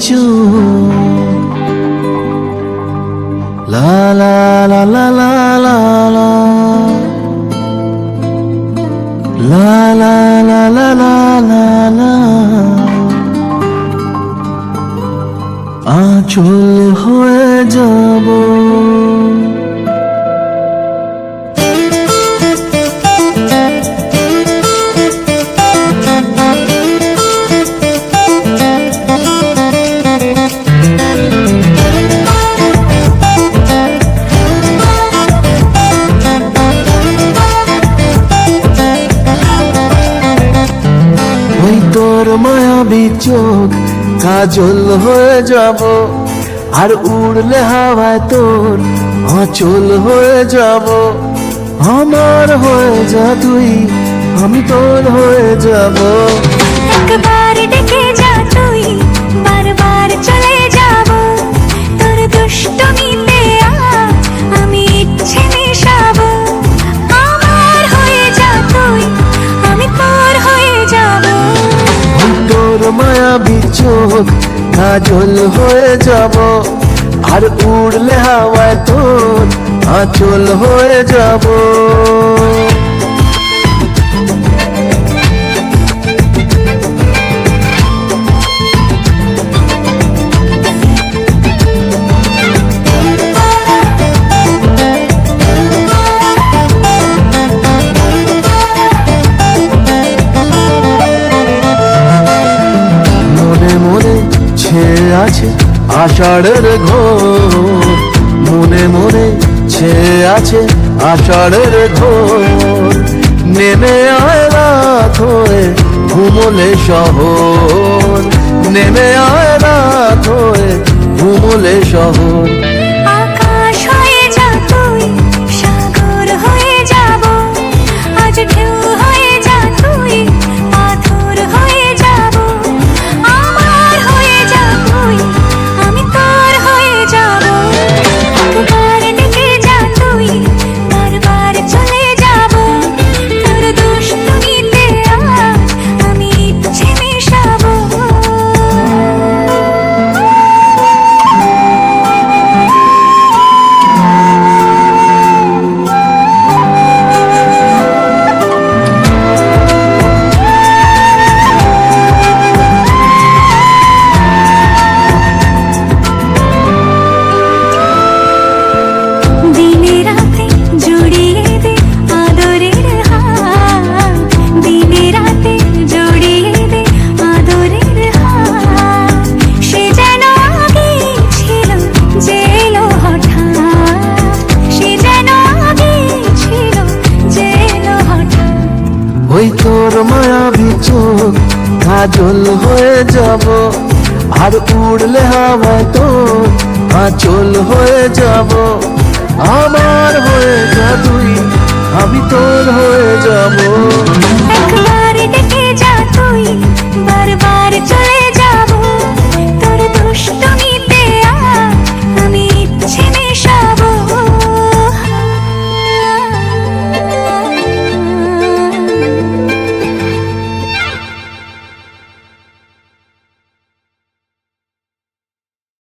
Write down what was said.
চোখ লা লা লা লা লা লা লা লা লা লা লা লা লা আঁচল হয়ে যাব তোর মায়াবী চোখ কাজল হয়ে যাব আর উড়লে হাওয়ায় তোর আঁচল হয়ে যাব আমার হয়ে যা তুই আমি তোর হয়ে যাব একবার ডেকে যা তুই বারবার চলে যাব তোর দুষ্টমিতে আমি ইচ্ছে মেশাবো আমার হয়ে যা তুই আমি তোর হয়ে যাব তোর মায়াবী চোখ কাজল হয়ে যাব আর উড়লে হাওয়ায় তোর আঁচল হয়ে যাব আছে আষাঢ়ের ঘোর মনে মনে ছেয়ে আছে আষাঢ়ের ঘোর নেমে আয় রাত হয়ে ঘুমলে শহর নেমে আয় রাত হয়ে ঘুমলে শহর আকাশ হয়ে যা তুই সাগর হয়ে যাব আজ ঢেউ হয়ে যা তুই পাথর হয়ে যাব আমার হয়ে যা তুই আমি তোর হয়ে যাব একবার ডেকে যা তুই বারবার চলে যাব তোর দুষ্টমিতে আমি ইচ্ছে মেশাবো দিনে রাতে জড়িয়ে দে আদরের হাত দিনে রাতে জড়িয়ে দে আদরের হাত সে যেন আগে ছিল যে এলো হঠাৎ সে যেন আগে ছিল যে এলো হঠাৎ ওই তোর মায়াবী চোখ কাজল হয়ে যাব আর উড়লে হাওয়ায় তোর আঁচল হয়ে যাব আমার হয়ে যা তুই আমি তোর হয়ে